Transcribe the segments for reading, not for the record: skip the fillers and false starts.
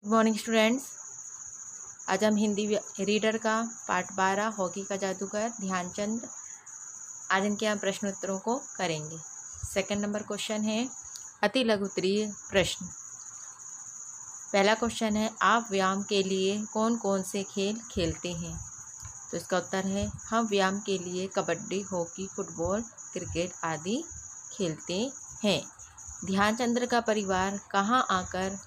Good morning students. आज हम Hindi reader का पार्ट 12 हॉकी का जादूगर ध्यानचंद, आज इनके हम प्रश्नोत्तरों को करेंगे। सेकंड नंबर क्वेश्चन है अति लघु उत्तरीय प्रश्न। पहला क्वेश्चन है आप व्यायाम के लिए कौन कौन से खेल खेलते हैं? तो इसका उत्तर है हम व्यायाम के लिए कबड्डी, हॉकी, फुटबॉल, क्रिकेट आदि खेलते हैं। ध्यानचंद का परिवार कहाँ आकर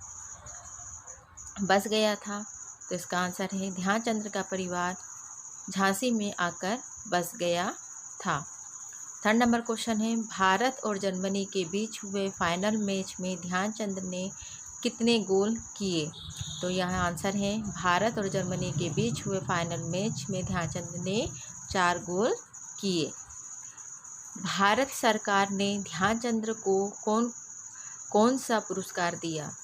बस गया था? तो इसका आंसर है ध्यानचंद का परिवार झांसी में आकर बस गया था। थर्ड नंबर क्वेश्चन है भारत और जर्मनी के बीच हुए फाइनल मैच में ध्यानचंद ने कितने गोल किए? तो यहाँ आंसर है भारत और जर्मनी के बीच हुए फाइनल मैच में ध्यानचंद ने 4 गोल किए। भारत सरकार ने ध्यानचंद को कौन सा पुरस्कार दिया?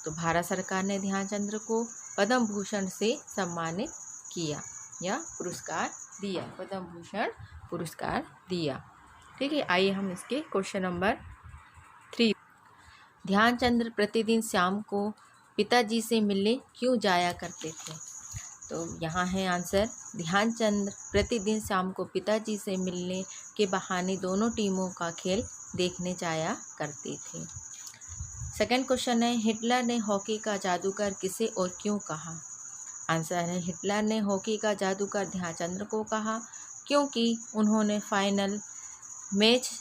तो भारत सरकार ने ध्यानचंद को पद्म भूषण से सम्मानित किया या पुरस्कार दिया, पद्म भूषण पुरस्कार दिया। ठीक है, आइए हम इसके क्वेश्चन नंबर 3। ध्यानचंद प्रतिदिन शाम को पिताजी से मिलने क्यों जाया करते थे? तो यहाँ है आंसर ध्यानचंद प्रतिदिन शाम को पिताजी से मिलने के बहाने दोनों टीमों का खेल देखने जाया करते थे। सेकंड क्वेश्चन है हिटलर ने हॉकी का जादूगर किसे और क्यों कहा? आंसर है हिटलर ने हॉकी का जादूगर ध्यानचंद को कहा क्योंकि उन्होंने फाइनल मैच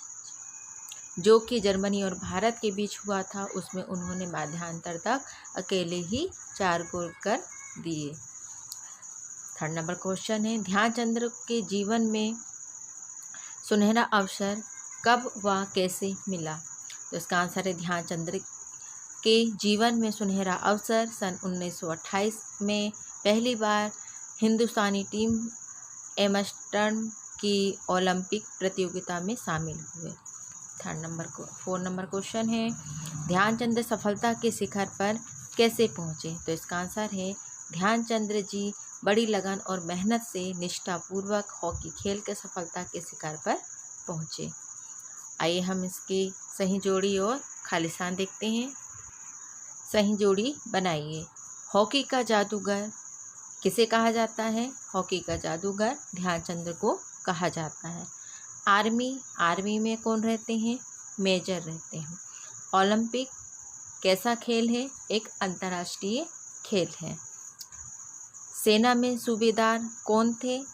जो कि जर्मनी और भारत के बीच हुआ था उसमें उन्होंने मध्यांतर तक अकेले ही 4 गोल कर दिए। थर्ड नंबर क्वेश्चन है ध्यानचंद के जीवन में सुनहरा अवसर कब व कैसे मिला? तो इसका आंसर है ध्यानचंद के जीवन में सुनहरा अवसर सन 1928 में पहली बार हिंदुस्तानी टीम एम्स्टर्डम की ओलंपिक प्रतियोगिता में शामिल हुए। फोर नंबर क्वेश्चन है ध्यानचंद सफलता के शिखर पर कैसे पहुँचे? तो इसका आंसर है ध्यानचंद जी बड़ी लगन और मेहनत से निष्ठापूर्वक हॉकी खेल के सफलता के शिखर पर पहुँचे। आइए हम इसकी सही जोड़ी और खालिस्तान देखते हैं। सही जोड़ी बनाइए। हॉकी का जादूगर किसे कहा जाता है? हॉकी का जादूगर ध्यानचंद को कहा जाता है। आर्मी में कौन रहते हैं? मेजर रहते हैं। ओलंपिक कैसा खेल है? एक अंतर्राष्ट्रीय खेल है। सेना में सूबेदार कौन थे?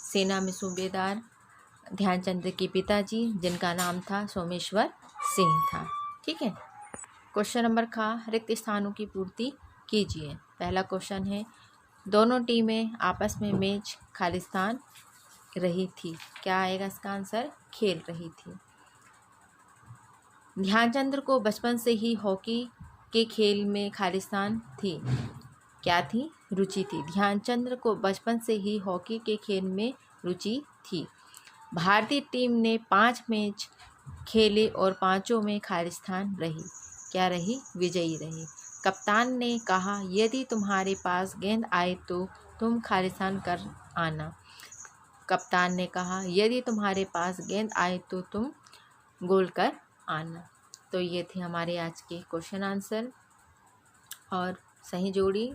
सेना में सूबेदार ध्यानचंद के पिताजी जिनका नाम था सोमेश्वर सिंह था। ठीक है, क्वेश्चन नंबर रिक्त स्थानों की पूर्ति कीजिए। पहला क्वेश्चन है दोनों टीमें आपस में मैच खालिस्तान रही थी। क्या आएगा इसका आंसर? खेल रही थी। ध्यानचंद को बचपन से ही हॉकी के खेल में खालिस्तान थी। क्या थी? रुचि थी। ध्यानचंद को बचपन से ही हॉकी के खेल में रुचि थी। भारतीय टीम ने 5 मैच खेले और 5 में खालिस्तान रही। क्या रही? विजयी रही। कप्तान ने कहा यदि तुम्हारे पास गेंद आए तो तुम खालिस्तान कर आना। कप्तान ने कहा यदि तुम्हारे पास गेंद आए तो तुम गोल कर आना। तो ये थे हमारे आज के क्वेश्चन आंसर और सही जोड़ी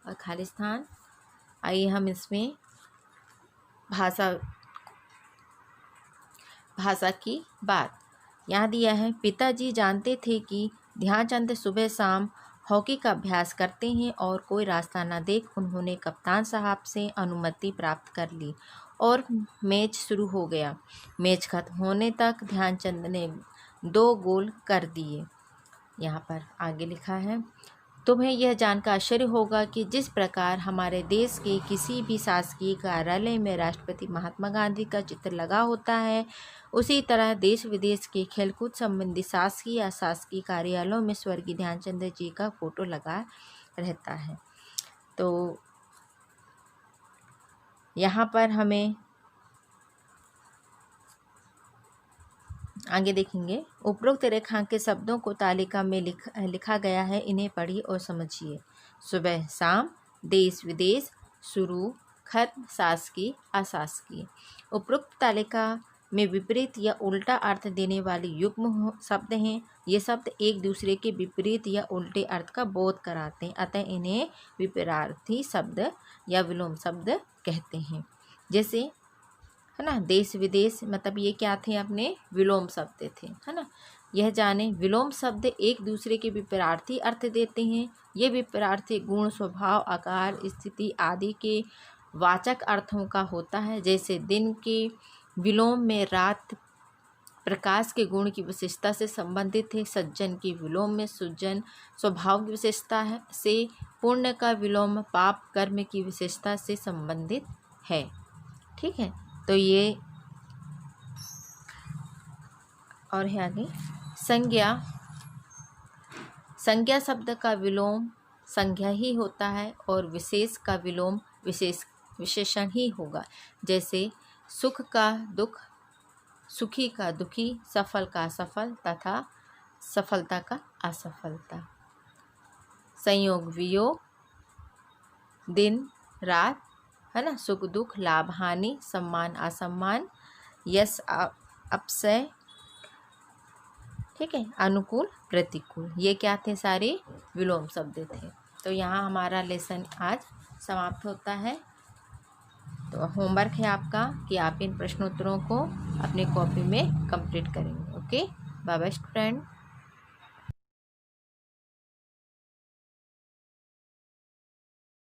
और खालिस्तान। आइए हम इसमें भाषा की बात। यहाँ दिया है पिताजी जानते थे कि ध्यानचंद सुबह शाम हॉकी का अभ्यास करते हैं और कोई रास्ता न देख उन्होंने कप्तान साहब से अनुमति प्राप्त कर ली और मैच शुरू हो गया। मैच खत्म होने तक ध्यानचंद ने 2 गोल कर दिए। यहाँ पर आगे लिखा है तुम्हें यह जानकर आश्चर्य होगा कि जिस प्रकार हमारे देश के किसी भी शासकीय कार्यालय में राष्ट्रपति महात्मा गांधी का चित्र लगा होता है उसी तरह देश विदेश के खेलकूद संबंधी शासकीय या शासकीय कार्यालयों में स्वर्गीय ध्यानचंद जी का फोटो लगा रहता है। तो यहाँ पर हमें आगे देखेंगे उपरोक्त रेखांकित शब्दों को तालिका में लिखा गया है, इन्हें पढ़िए और समझिए। सुबह शाम, देश विदेश, शुरू, खत्म, शासकीय, अशासकीय। उपरोक्त तालिका में विपरीत या उल्टा अर्थ देने वाले युग्म शब्द हैं। ये शब्द एक दूसरे के विपरीत या उल्टे अर्थ का बोध कराते हैं, अतः इन्हें विपरीतार्थी शब्द या विलोम शब्द कहते हैं। जैसे है ना, देश विदेश, मतलब ये क्या थे, अपने विलोम शब्द थे, है ना। यह जाने, विलोम शब्द एक दूसरे के विपरीतार्थी अर्थ देते हैं। ये विपरीतार्थी गुण, स्वभाव, आकार, स्थिति आदि के वाचक अर्थों का होता है। जैसे दिन के विलोम में रात प्रकाश के गुण की विशेषता से संबंधित है। सज्जन की विलोम में सुजन स्वभाव की विशेषता है से, पुण्य का विलोम पाप कर्म की विशेषता से संबंधित है। ठीक है, तो ये और है आगे संज्ञा शब्द का विलोम संज्ञा ही होता है और विशेष का विलोम विशेषण ही होगा। जैसे सुख का दुख, सुखी का दुखी, सफल का असफल तथा सफलता का असफलता। संयोग वियोग, दिन रात, है ना, सुख दुख, लाभ हानि, सम्मान असम्मान, यश अपसय, ठीक है, अनुकूल प्रतिकूल, ये क्या थे, सारे विलोम शब्द थे। तो यहाँ हमारा लेसन आज समाप्त होता है। तो होमवर्क है आपका कि आप इन प्रश्नोत्तरों को अपने कॉपी में कंप्लीट करेंगे। Okay, bye bye student.